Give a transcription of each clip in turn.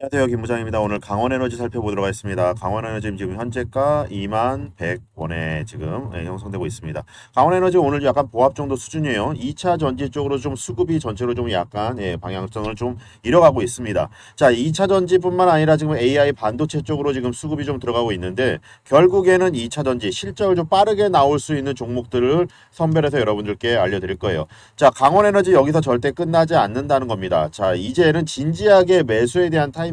안녕하세요, 김 부장입니다. 오늘 강원에너지 살펴보도록 하겠습니다. 강원에너지 지금 현재가 21,100원에 지금 형성되고 있습니다. 강원에너지 오늘 약간 보합 정도 수준이에요. 2차 전지 쪽으로 좀 수급이 전체로 좀 약간 방향성을 좀 잃어가고 있습니다. 자, 2차 전지뿐만 아니라 지금 AI 반도체 쪽으로 지금 수급이 좀 들어가고 있는데 결국에는 2차 전지 실적을 좀 빠르게 나올 수 있는 종목들을 선별해서 여러분들께 알려드릴 거예요. 자, 강원에너지 여기서 절대 끝나지 않는다는 겁니다. 자, 이제는 진지하게 매수에 대한 타이밍들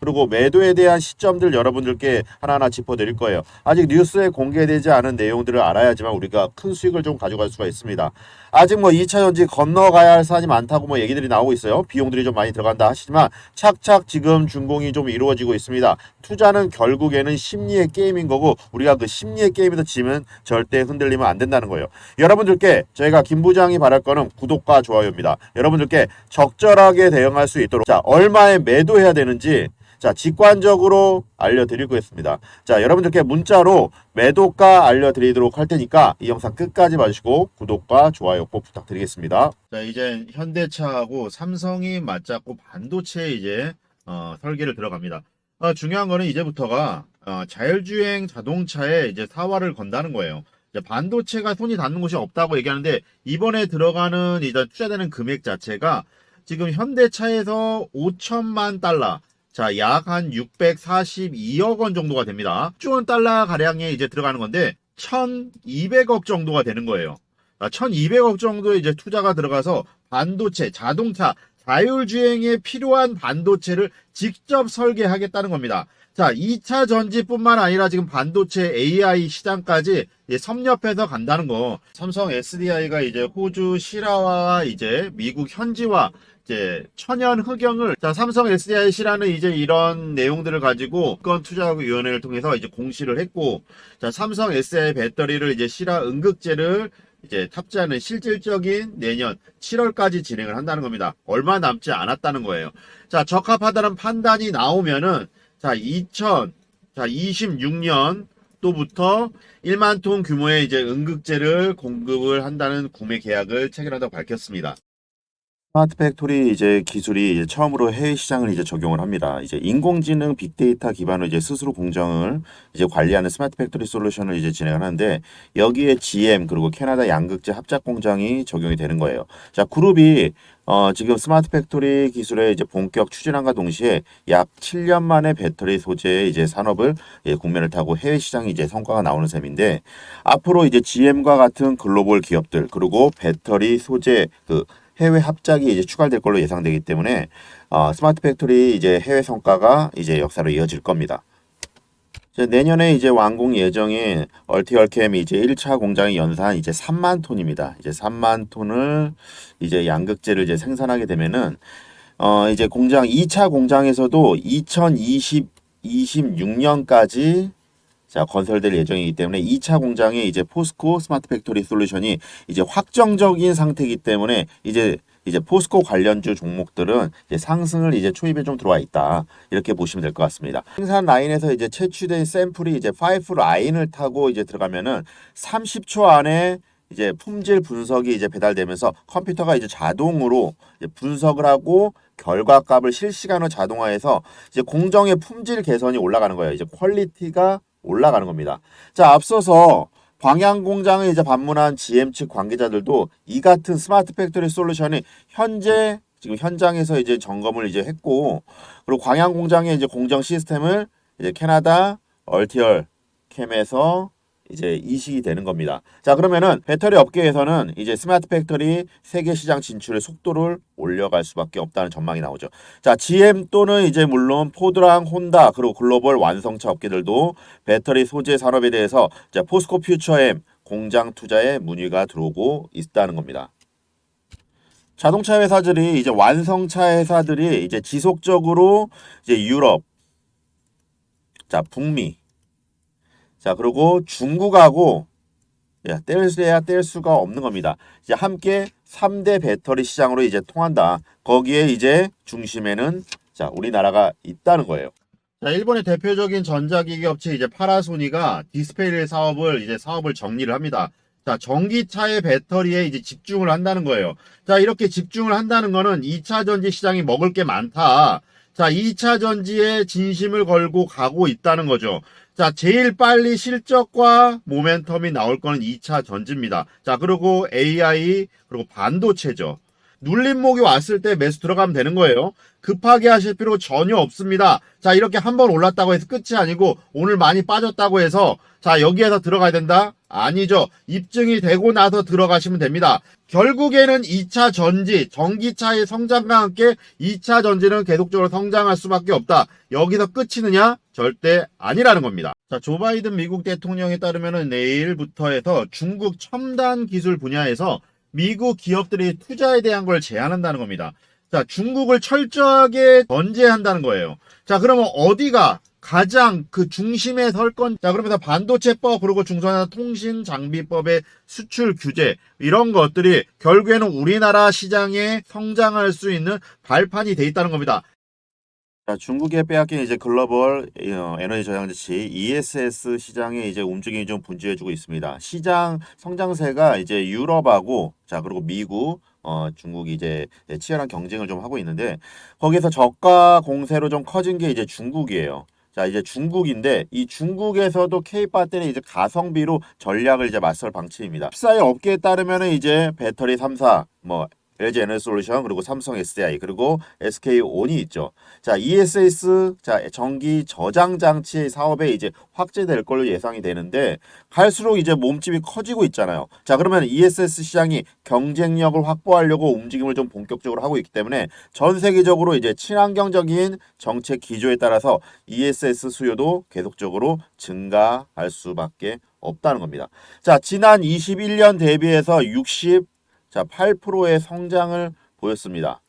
그리고 매도에 대한 시점들 여러분들께 하나하나 짚어드릴 거예요. 아직 뉴스에 공개되지 않은 내용들을 알아야지만 우리가 큰 수익을 좀 가져갈 수가 있습니다. 아직 뭐 2차 전지 건너가야 할 산이 많다고 뭐 얘기들이 나오고 있어요. 비용들이 좀 많이 들어간다 하시지만 착착 지금 준공이 좀 이루어지고 있습니다. 투자는 결국에는 심리의 게임인 거고 우리가 그 심리의 게임에서 지면 절대 흔들리면 안 된다는 거예요. 여러분들께 저희가 김 부장이 바랄 거는 구독과 좋아요입니다. 여러분들께 적절하게 대응할 수 있도록 자, 얼마에 매도해야 되는지 자, 직관적으로 알려드리겠습니다. 자, 여러분들께 문자로 매도가 알려드리도록 할 테니까 이 영상 끝까지 봐주시고 구독과 좋아요 꼭 부탁드리겠습니다. 자, 이제 현대차하고 삼성이 맞잡고 반도체에 이제 설계를 들어갑니다. 중요한 거는 이제부터가 자율주행 자동차에 이제 사활을 건다는 거예요. 이제 반도체가 손이 닿는 곳이 없다고 얘기하는데 이번에 들어가는 이제 투자되는 금액 자체가 지금 현대차에서 5천만 달러 자, 약 한 642억 원 정도가 됩니다. 1조 원 달러 가량에 이제 들어가는 건데 1,200억 정도가 되는 거예요. 1,200억 정도의 이제 투자가 들어가서 반도체, 자동차, 자율주행에 필요한 반도체를 직접 설계하겠다는 겁니다. 자, 2차 전지뿐만 아니라 지금 반도체 AI 시장까지 섭렵해서 간다는 거. 삼성 SDI가 이제 호주 실화와 이제 미국 현지화 이제 천연 흑영을 자 삼성 SDIC라는 이제 이런 내용들을 가지고 국가투자위원회를 통해서 이제 공시를 했고 자 삼성 SDI 배터리를 이제 실화 응급제를 이제 탑재하는 실질적인 내년 7월까지 진행을 한다는 겁니다. 얼마 남지 않았다는 거예요. 자 적합하다는 판단이 나오면은 자 2026년 또부터 1만 톤 규모의 이제 응급제를 공급을 한다는 구매 계약을 체결한다고 밝혔습니다. 스마트 팩토리 이제 기술이 이제 처음으로 해외 시장을 이제 적용을 합니다. 이제 인공지능 빅데이터 기반으로 이제 스스로 공정을 이제 관리하는 스마트 팩토리 솔루션을 이제 진행을 하는데 여기에 GM 그리고 캐나다 양극재 합작 공장이 적용이 되는 거예요. 자, 그룹이 지금 스마트 팩토리 기술의 이제 본격 추진함과 동시에 약 7년 만에 배터리 소재의 이제 산업을 국면을 타고 해외 시장이 이제 성과가 나오는 셈인데 앞으로 이제 GM과 같은 글로벌 기업들 그리고 배터리 소재 그 해외 합작이 이제 추가될 걸로 예상되기 때문에 스마트 팩토리 이제 해외 성과가 이제 역사로 이어질 겁니다. 이제 내년에 이제 완공 예정인 얼티얼캠이 이제 1차 공장이 연산 이제 3만 톤입니다. 이제 3만 톤을 이제 양극재를 이제 생산하게 되면은 이제 공장 2차 공장에서도 26년까지 자, 건설될 예정이기 때문에 2차 공장에 이제 포스코 스마트 팩토리 솔루션이 이제 확정적인 상태이기 때문에 이제 포스코 관련주 종목들은 이제 상승을 이제 초입에 좀 들어와 있다. 이렇게 보시면 될 것 같습니다. 생산 라인에서 이제 채취된 샘플이 이제 파이프 라인을 타고 이제 들어가면은 30초 안에 이제 품질 분석이 이제 배달되면서 컴퓨터가 이제 자동으로 이제 분석을 하고 결과값을 실시간으로 자동화해서 이제 공정의 품질 개선이 올라가는 거예요. 이제 퀄리티가 올라가는 겁니다. 자, 앞서서 광양 공장을 이제 방문한 GM 측 관계자들도 이 같은 스마트 팩토리 솔루션이 현재 지금 현장에서 이제 점검을 이제 했고 그리고 광양 공장의 이제 공정 시스템을 이제 캐나다 얼티얼 캠에서 이제 이식이 되는 겁니다. 자, 그러면은 배터리 업계에서는 이제 스마트 팩토리 세계 시장 진출의 속도를 올려갈 수밖에 없다는 전망이 나오죠. 자, GM 또는 이제 물론 포드랑 혼다 그리고 글로벌 완성차 업계들도 배터리 소재 산업에 대해서 자, 포스코 퓨처엠 공장 투자에 문의가 들어오고 있다는 겁니다. 자동차 회사들이 이제 완성차 회사들이 이제 지속적으로 이제 유럽, 자, 북미, 자, 그리고 중국하고 뗄 수가 없는 겁니다. 이제 함께 3대 배터리 시장으로 이제 통한다. 거기에 이제 중심에는 자, 우리나라가 있다는 거예요. 자, 일본의 대표적인 전자기기 업체 이제 파나소니가 디스플레이 사업을 정리를 합니다. 자, 전기차의 배터리에 이제 집중을 한다는 거예요. 자, 이렇게 집중을 한다는 거는 2차 전지 시장이 먹을 게 많다. 자, 2차 전지에 진심을 걸고 가고 있다는 거죠. 자, 제일 빨리 실적과 모멘텀이 나올 거는 2차 전지입니다. 자, 그리고 AI, 그리고 반도체죠. 눌림목이 왔을 때 매수 들어가면 되는 거예요. 급하게 하실 필요 전혀 없습니다. 자, 이렇게 한번 올랐다고 해서 끝이 아니고 오늘 많이 빠졌다고 해서 자, 여기에서 들어가야 된다? 아니죠. 입증이 되고 나서 들어가시면 됩니다. 결국에는 2차 전지, 전기차의 성장과 함께 2차 전지는 계속적으로 성장할 수밖에 없다. 여기서 끝이느냐? 절대 아니라는 겁니다. 자, 조 바이든 미국 대통령에 따르면 내일부터 해서 중국 첨단 기술 분야에서 미국 기업들이 투자에 대한 걸 제한한다는 겁니다. 자, 중국을 철저하게 견제한다는 거예요. 자, 그러면 어디가 가장 그 중심에 설 건? 자, 그러면서 반도체법, 그리고 중소한 통신 장비법의 수출 규제, 이런 것들이 결국에는 우리나라 시장에 성장할 수 있는 발판이 돼 있다는 겁니다. 자, 중국에 빼앗긴 이제 글로벌 에너지 저장지치 ESS 시장의 이제 움직임이 좀 분주해지고 있습니다. 시장 성장세가 이제 유럽하고 자, 그리고 미국, 중국이 이제 치열한 경쟁을 좀 하고 있는데 거기서 저가 공세로 좀 커진 게 이제 중국이에요. 자, 이제 중국인데 이 중국에서도 K 배터리 이제 가성비로 전략을 이제 맞설 방침입니다. 흡사의 업계에 따르면은 이제 배터리 3사 뭐 LG 에너지솔루션 그리고 삼성 SDI 그리고 SK온이 있죠. 자, ESS 자 전기 저장 장치 사업에 이제 확대될 걸로 예상이 되는데 갈수록 이제 몸집이 커지고 있잖아요. 자, 그러면 ESS 시장이 경쟁력을 확보하려고 움직임을 좀 본격적으로 하고 있기 때문에 전 세계적으로 이제 친환경적인 정책 기조에 따라서 ESS 수요도 계속적으로 증가할 수밖에 없다는 겁니다. 자, 지난 21년 대비해서 8%의 성장을 보였습니다.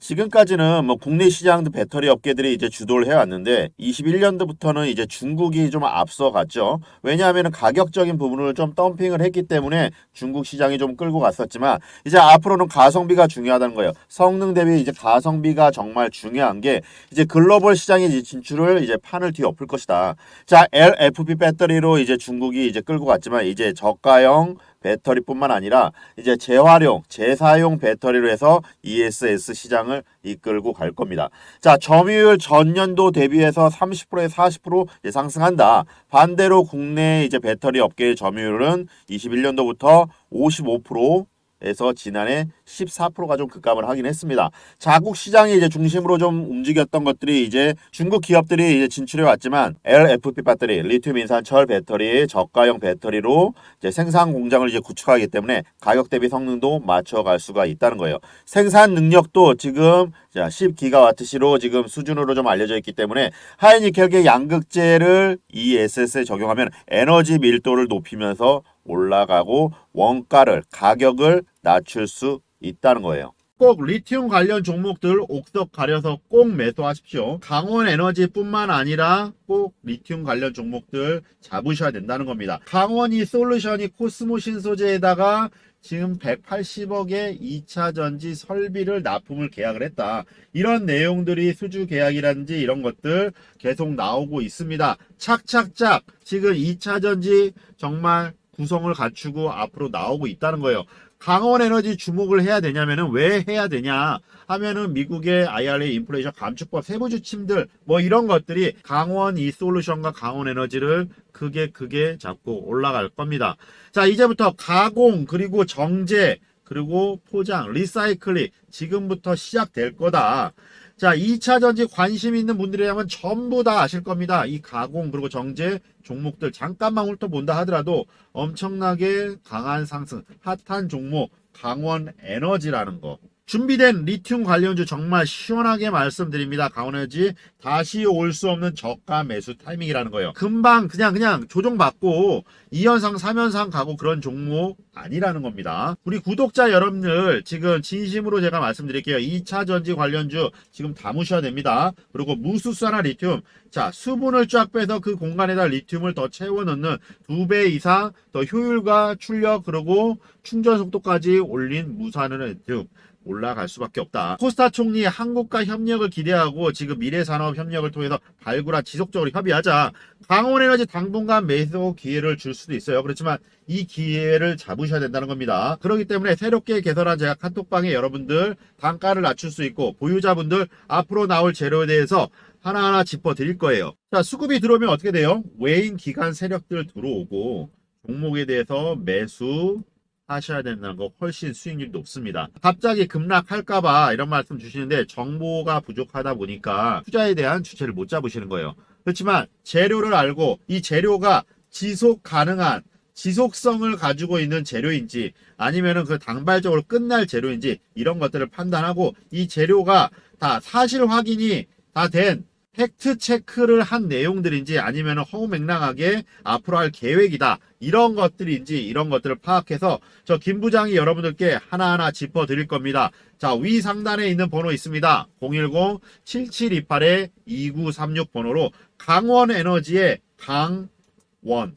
지금까지는 뭐 국내 시장 배터리 업계들이 이제 주도를 해왔는데 21년도부터는 이제 중국이 좀 앞서갔죠. 왜냐하면 가격적인 부분을 좀 덤핑을 했기 때문에 중국 시장이 좀 끌고 갔었지만 이제 앞으로는 가성비가 중요하다는 거예요. 성능 대비 이제 가성비가 정말 중요한 게 이제 글로벌 시장의 이제 진출을 이제 판을 뒤엎을 것이다. 자, LFP 배터리로 이제 중국이 이제 끌고 갔지만 이제 저가형 배터리뿐만 아니라 이제 재활용, 재사용 배터리로 해서 ESS 시장을 이끌고 갈 겁니다. 자, 점유율 전년도 대비해서 30%에 40% 상승한다. 반대로 국내 이제 배터리 업계의 점유율은 21년도부터 55% 에서 지난해 14%가 좀 급감을 하긴 했습니다. 자국 시장이 이제 중심으로 좀 움직였던 것들이 이제 중국 기업들이 이제 진출해 왔지만 LFP 배터리, 리튬 인산철 배터리, 저가형 배터리로 이제 생산 공장을 이제 구축하기 때문에 가격 대비 성능도 맞춰갈 수가 있다는 거예요. 생산 능력도 지금 10기가와트시로 지금 수준으로 좀 알려져 있기 때문에 하이니켈계 양극재를 ESS에 적용하면 에너지 밀도를 높이면서 올라가고 원가를 가격을 낮출 수 있다는 거예요. 꼭 리튬 관련 종목들 옥석 가려서 꼭 매수하십시오. 강원 에너지뿐만 아니라 꼭 리튬 관련 종목들 잡으셔야 된다는 겁니다. 강원이 솔루션이 코스모 신소재에다가 지금 180억의 2차 전지 설비를 납품을 계약을 했다. 이런 내용들이 수주 계약이라든지 이런 것들 계속 나오고 있습니다. 착착착 지금 2차 전지 정말 구성을 갖추고 앞으로 나오고 있다는 거예요. 강원에너지 주목을 해야 되냐면은 왜 해야 되냐 하면은 미국의 IRA 인플레이션 감축법 세부 지침들 뭐 이런 것들이 강원 이솔루션과 강원에너지를 크게 잡고 올라갈 겁니다. 자, 이제부터 가공 그리고 정제 그리고 포장 리사이클링 지금부터 시작될 거다. 자, 2차 전지 관심 있는 분들이라면 전부 다 아실 겁니다. 이 가공 그리고 정제 종목들 잠깐만 훑어본다 하더라도 엄청나게 강한 상승, 핫한 종목 강원 에너지라는 거. 준비된 리튬 관련주 정말 시원하게 말씀드립니다. 강원에너지 다시 올 수 없는 저가 매수 타이밍이라는 거예요. 금방 그냥 조정받고 2연상 3연상 가고 그런 종목 아니라는 겁니다. 우리 구독자 여러분들 지금 진심으로 제가 말씀드릴게요. 2차 전지 관련주 지금 담으셔야 됩니다. 그리고 무수산화 리튬 자, 수분을 쫙 빼서 그 공간에다 리튬을 더 채워 넣는 2배 이상 더 효율과 출력 그리고 충전 속도까지 올린 무수산화 리튬 올라갈 수밖에 없다. 코스타 총리 한국과 협력을 기대하고 지금 미래산업 협력을 통해서 발굴한 지속적으로 협의하자. 강원에너지 당분간 매수 기회를 줄 수도 있어요. 그렇지만 이 기회를 잡으셔야 된다는 겁니다. 그렇기 때문에 새롭게 개설한 제가 카톡방에 여러분들 단가를 낮출 수 있고 보유자분들 앞으로 나올 재료에 대해서 하나하나 짚어드릴 거예요. 자, 수급이 들어오면 어떻게 돼요? 외인 기관 세력들 들어오고 종목에 대해서 매수 하셔야 된다는 거 훨씬 수익률이 높습니다. 갑자기 급락할까봐 이런 말씀 주시는데 정보가 부족하다 보니까 투자에 대한 주체를 못 잡으시는 거예요. 그렇지만 재료를 알고 이 재료가 지속 가능한 지속성을 가지고 있는 재료인지 아니면은 그 단발적으로 끝날 재료인지 이런 것들을 판단하고 이 재료가 다 사실 확인이 다 된 팩트 체크를 한 내용들인지 아니면 허무맹랑하게 앞으로 할 계획이다 이런 것들인지 이런 것들을 파악해서 저 김 부장이 여러분들께 하나하나 짚어 드릴 겁니다. 자, 위 상단에 있는 번호 있습니다. 010-7728-2936 번호로 강원에너지의 강원.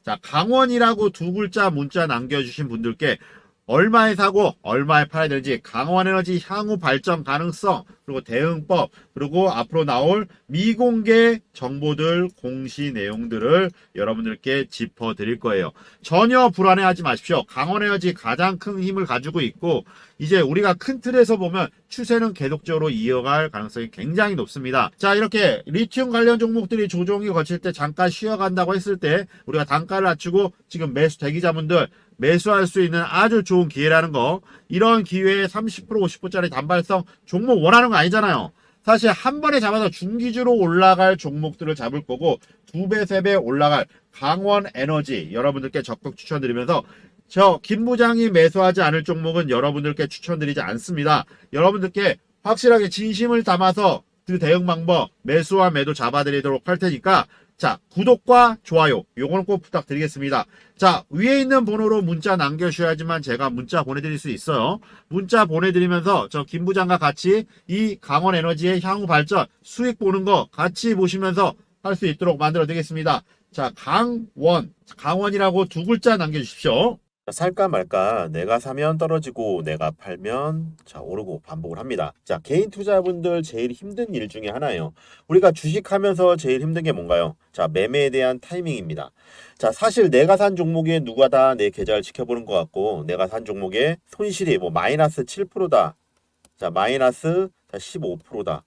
자, 강원이라고 두 글자 문자 남겨주신 분들께 얼마에 사고 얼마에 팔아야 되는지 강원에너지 향후 발전 가능성 그리고 대응법 그리고 앞으로 나올 미공개 정보들 공시 내용들을 여러분들께 짚어드릴 거예요. 전혀 불안해하지 마십시오. 강원에너지 가장 큰 힘을 가지고 있고 이제 우리가 큰 틀에서 보면 추세는 계속적으로 이어갈 가능성이 굉장히 높습니다. 자, 이렇게 리튬 관련 종목들이 조정이 거칠 때 잠깐 쉬어간다고 했을 때 우리가 단가를 낮추고 지금 매수 대기자분들 매수할 수 있는 아주 좋은 기회라는 거. 이런 기회에 30% 50%짜리 단발성 종목 원하는 거 아니잖아요. 사실 한 번에 잡아서 중기주로 올라갈 종목들을 잡을 거고 2배 3배 올라갈 강원에너지 여러분들께 적극 추천드리면서 저 김 부장이 매수하지 않을 종목은 여러분들께 추천드리지 않습니다. 여러분들께 확실하게 진심을 담아서 그 대응 방법 매수와 매도 잡아드리도록 할 테니까 자, 구독과 좋아요 요거는 꼭 부탁드리겠습니다. 자, 위에 있는 번호로 문자 남겨주셔야지만 제가 문자 보내드릴 수 있어요. 문자 보내드리면서 저 김 부장과 같이 이 강원에너지의 향후 발전 수익 보는 거 같이 보시면서 할 수 있도록 만들어 드리겠습니다. 자, 강원이라고 두 글자 남겨주십시오. 살까 말까 내가 사면 떨어지고 내가 팔면 자 오르고 반복을 합니다. 자, 개인 투자분들 제일 힘든 일 중에 하나예요. 우리가 주식하면서 제일 힘든 게 뭔가요? 자, 매매에 대한 타이밍입니다. 자, 사실 내가 산 종목에 누가 다 내 계좌를 지켜보는 것 같고 내가 산 종목에 손실이 뭐 마이너스 7%다. 자, 마이너스 15%다.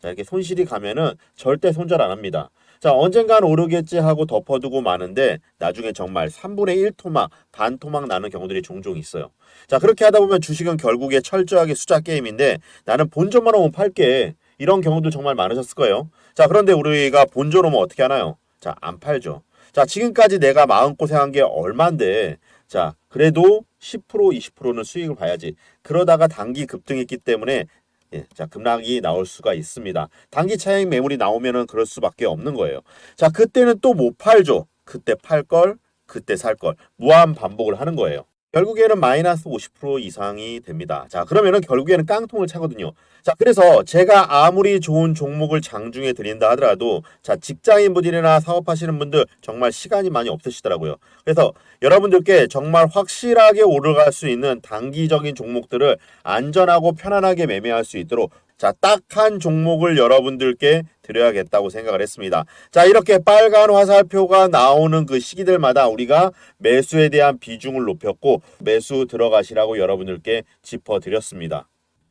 자, 이렇게 손실이 가면은 절대 손절 안 합니다. 자, 언젠간 오르겠지 하고 덮어두고 마는데 나중에 정말 3분의 1 토막, 반 토막 나는 경우들이 종종 있어요. 자, 그렇게 하다 보면 주식은 결국에 철저하게 숫자 게임인데 나는 본전만 오면 팔게. 이런 경우도 정말 많으셨을 거예요. 자, 그런데 우리가 본전 오면 어떻게 하나요? 자, 안 팔죠. 자, 지금까지 내가 마음고생한 게 얼만데 자, 그래도 10% 20%는 수익을 봐야지. 그러다가 단기 급등했기 때문에 예, 자, 급락이 나올 수가 있습니다. 단기 차익 매물이 나오면은 그럴 수밖에 없는 거예요. 자, 그때는 또 못 팔죠. 그때 팔 걸, 그때 살 걸. 무한 반복을 하는 거예요. 결국에는 마이너스 50% 이상이 됩니다. 자, 그러면은 결국에는 깡통을 차거든요. 자, 그래서 제가 아무리 좋은 종목을 장중에 드린다 하더라도 자, 직장인분들이나 사업하시는 분들 정말 시간이 많이 없으시더라고요. 그래서 여러분들께 정말 확실하게 오르갈 수 있는 단기적인 종목들을 안전하고 편안하게 매매할 수 있도록 자, 딱 한 종목을 여러분들께 드려야겠다고 생각을 했습니다. 자, 이렇게 빨간 화살표가 나오는 그 시기들마다 우리가 매수에 대한 비중을 높였고 매수 들어가시라고 여러분들께 짚어드렸습니다.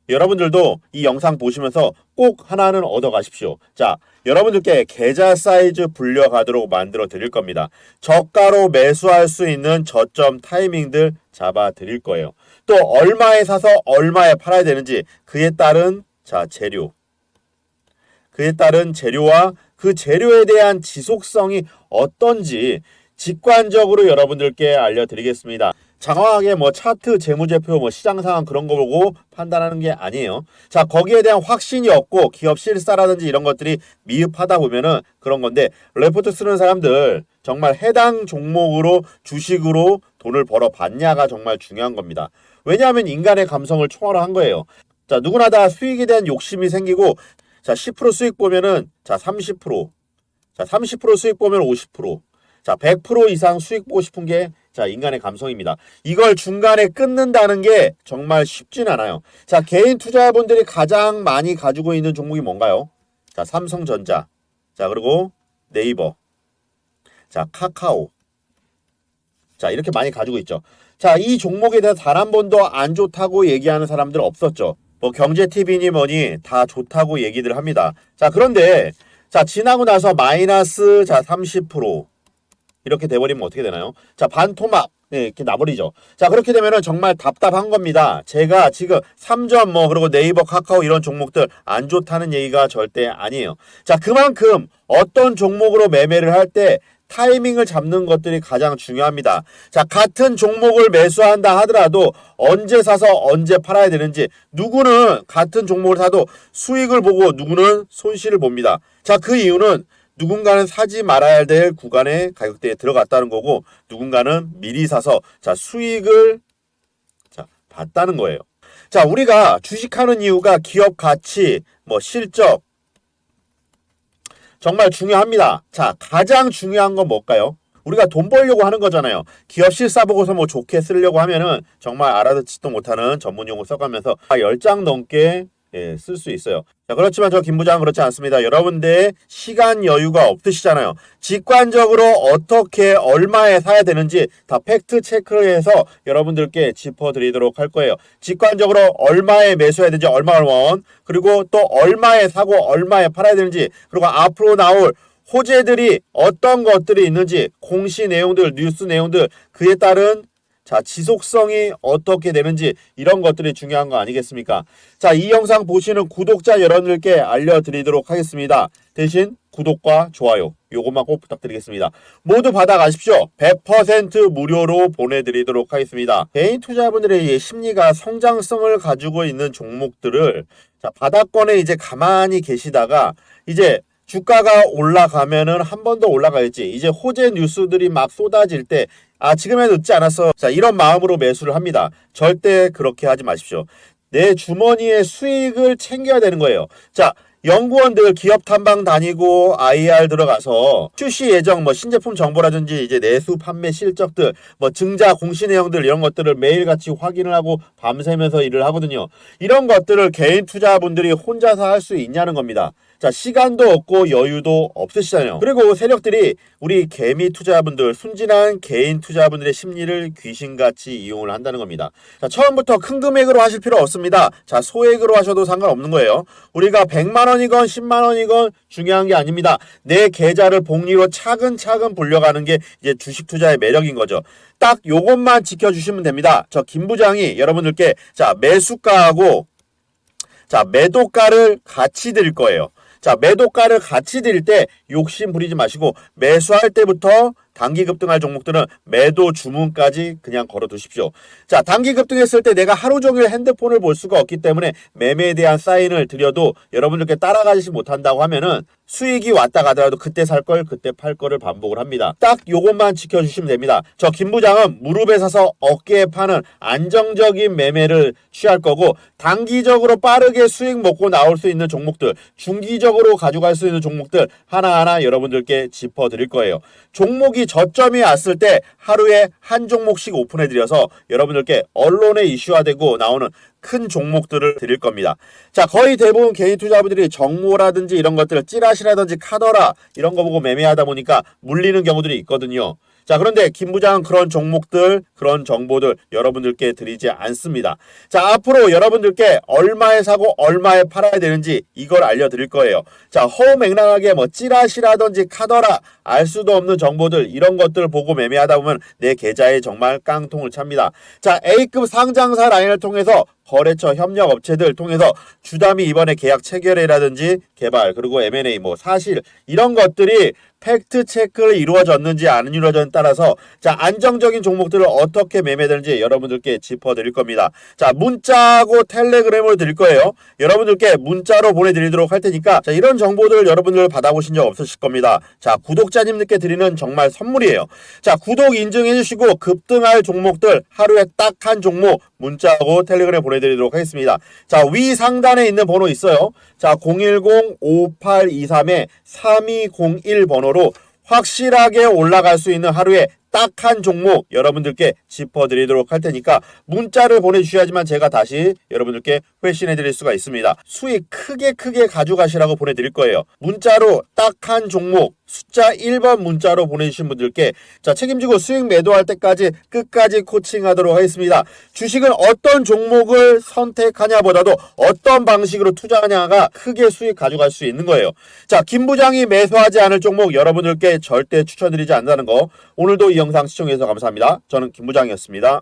여러분들도 이 영상 보시면서 꼭 하나는 얻어가십시오. 자, 여러분들께 계좌 사이즈 불려가도록 만들어 드릴 겁니다. 저가로 매수할 수 있는 저점 타이밍들 잡아 드릴 거예요. 또 얼마에 사서 얼마에 팔아야 되는지 그에 따른 자, 재료. 그에 따른 재료와 그 재료에 대한 지속성이 어떤지 직관적으로 여러분들께 알려드리겠습니다. 장황하게 뭐 차트, 재무제표, 뭐 시장 상황 그런 거 보고 판단하는 게 아니에요. 자, 거기에 대한 확신이 없고 기업 실사라든지 이런 것들이 미흡하다 보면은 그런 건데 레포트 쓰는 사람들 정말 해당 종목으로 주식으로 돈을 벌어 봤냐가 정말 중요한 겁니다. 왜냐하면 인간의 감성을 초월한 거예요. 자, 누구나 다 수익에 대한 욕심이 생기고 자, 10% 수익 보면은 자, 30%. 자, 30% 수익 보면 50%. 자, 100% 이상 수익 보고 싶은 게 자, 인간의 감성입니다. 이걸 중간에 끊는다는 게 정말 쉽진 않아요. 자, 개인 투자자분들이 가장 많이 가지고 있는 종목이 뭔가요? 자, 삼성전자. 자, 그리고 네이버. 자, 카카오. 자, 이렇게 많이 가지고 있죠. 자, 이 종목에 대해서 단 한 번도 안 좋다고 얘기하는 사람들 없었죠. 뭐 경제TV니 뭐니 다 좋다고 얘기들 합니다. 자, 그런데 자, 지나고 나서 마이너스 자, 30% 이렇게 돼버리면 어떻게 되나요? 자, 반토막 네, 이렇게 나버리죠. 자, 그렇게 되면은 정말 답답한 겁니다. 제가 지금 3점 뭐 그리고 네이버 카카오 이런 종목들 안 좋다는 얘기가 절대 아니에요. 자, 그만큼 어떤 종목으로 매매를 할 때 타이밍을 잡는 것들이 가장 중요합니다. 자, 같은 종목을 매수한다 하더라도 언제 사서 언제 팔아야 되는지, 누구는 같은 종목을 사도 수익을 보고 누구는 손실을 봅니다. 자, 그 이유는 누군가는 사지 말아야 될 구간의 가격대에 들어갔다는 거고, 누군가는 미리 사서 자, 수익을 자, 봤다는 거예요. 자, 우리가 주식하는 이유가 기업 가치, 뭐 실적 정말 중요합니다. 자, 가장 중요한 건 뭘까요? 우리가 돈 벌려고 하는 거잖아요. 기업 실사 보고서 뭐 좋게 쓰려고 하면은 정말 알아듣지도 못하는 전문 용어 써가면서 10장 넘게 쓸 수 있어요. 자, 그렇지만 저 김 부장은 그렇지 않습니다. 여러분들 시간 여유가 없으시잖아요. 직관적으로 어떻게 얼마에 사야 되는지 다 팩트 체크해서 여러분들께 짚어드리도록 할 거예요. 직관적으로 얼마에 매수해야 되는지 얼마 원, 그리고 또 얼마에 사고 얼마에 팔아야 되는지, 그리고 앞으로 나올 호재들이 어떤 것들이 있는지, 공시 내용들, 뉴스 내용들, 그에 따른 자, 지속성이 어떻게 되는지 이런 것들이 중요한 거 아니겠습니까? 자, 이 영상 보시는 구독자 여러분들께 알려드리도록 하겠습니다. 대신 구독과 좋아요 요것만 꼭 부탁드리겠습니다. 모두 받아가십시오. 100% 무료로 보내드리도록 하겠습니다. 개인 투자자분들의 심리가 성장성을 가지고 있는 종목들을 자, 바닥권에 이제 가만히 계시다가 이제 주가가 올라가면은 한 번 더 올라가겠지. 이제 호재 뉴스들이 막 쏟아질 때 아, 지금에 늦지 않았어. 자, 이런 마음으로 매수를 합니다. 절대 그렇게 하지 마십시오. 내 주머니의 수익을 챙겨야 되는 거예요. 자, 연구원들 기업 탐방 다니고 IR 들어가서 출시 예정 뭐 신제품 정보라든지 이제 내수 판매 실적들 뭐 증자 공시 내용들 이런 것들을 매일같이 확인을 하고 밤새면서 일을 하거든요. 이런 것들을 개인 투자분들이 혼자서 할 수 있냐는 겁니다. 자, 시간도 없고 여유도 없으시잖아요. 그리고 세력들이 우리 개미 투자분들, 순진한 개인 투자분들의 심리를 귀신같이 이용을 한다는 겁니다. 자, 처음부터 큰 금액으로 하실 필요 없습니다. 자, 소액으로 하셔도 상관없는 거예요. 우리가 100만 원이건 10만 원이건 중요한 게 아닙니다. 내 계좌를 복리로 차근차근 불려가는 게 이제 주식 투자의 매력인 거죠. 딱 요것만 지켜주시면 됩니다. 저 김 부장이 여러분들께 자, 매수가하고 자, 매도가를 같이 드릴 거예요. 자, 매도가를 같이 드릴 때 욕심 부리지 마시고 매수할 때부터 단기 급등할 종목들은 매도 주문까지 그냥 걸어 두십시오. 자, 단기 급등했을 때 내가 하루 종일 핸드폰을 볼 수가 없기 때문에 매매에 대한 사인을 드려도 여러분들께 따라가지 못한다고 하면은 수익이 왔다 가더라도 그때 살 걸 그때 팔 거를 반복을 합니다. 딱 요것만 지켜주시면 됩니다. 저 김 부장은 무릎에 서서 어깨에 파는 안정적인 매매를 취할 거고, 단기적으로 빠르게 수익 먹고 나올 수 있는 종목들, 중기적으로 가져갈 수 있는 종목들 하나하나 여러분들께 짚어드릴 거예요. 종목이 저점이 왔을 때 하루에 한 종목씩 오픈해드려서 여러분들께 언론에 이슈화되고 나오는 큰 종목들을 드릴 겁니다. 자, 거의 대부분 개인 투자자분들이 정모라든지 이런 것들을 찌라시라든지 카더라 이런 거 보고 매매하다 보니까 물리는 경우들이 있거든요. 자, 그런데 김 부장은 그런 종목들, 그런 정보들 여러분들께 드리지 않습니다. 자, 앞으로 여러분들께 얼마에 사고 얼마에 팔아야 되는지 이걸 알려드릴 거예요. 자, 허무맹랑하게 뭐 찌라시라든지 카더라 알 수도 없는 정보들 이런 것들 보고 매매하다 보면 내 계좌에 정말 깡통을 찹니다. 자, A급 상장사 라인을 통해서 거래처 협력 업체들 통해서 주담이 이번에 계약 체결이라든지 개발 그리고 M&A 뭐 사실 이런 것들이 팩트 체크를 이루어졌는지 안 이루어졌는지 따라서 자, 안정적인 종목들을 어떻게 매매되는지 여러분들께 짚어드릴 겁니다. 자, 문자하고 텔레그램으로 드릴 거예요. 여러분들께 문자로 보내드리도록 할 테니까 자, 이런 정보들 여러분들 받아보신 적 없으실 겁니다. 자, 구독자님들께 드리는 정말 선물이에요. 자, 구독 인증해 주시고 급등할 종목들 하루에 딱 한 종목 문자하고 텔레그램 보내드리도록 하겠습니다. 자, 위 상단에 있는 번호 있어요. 자, 010-5823-3201 번호로 확실하게 올라갈 수 있는 하루에 딱 한 종목 여러분들께 짚어드리도록 할 테니까 문자를 보내주셔야지만 제가 다시 여러분들께 회신해드릴 수가 있습니다. 수익 크게 가져가시라고 보내드릴 거예요. 문자로 딱 한 종목 숫자 1번 문자로 보내주신 분들께 자 책임지고 수익 매도할 때까지 끝까지 코칭하도록 하겠습니다. 주식은 어떤 종목을 선택하냐보다도 어떤 방식으로 투자하냐가 크게 수익 가져갈 수 있는 거예요. 자, 김 부장이 매수하지 않을 종목 여러분들께 절대 추천드리지 않는다는 거 오늘도 이 영상 시청해주셔서 감사합니다. 저는 김 부장이었습니다.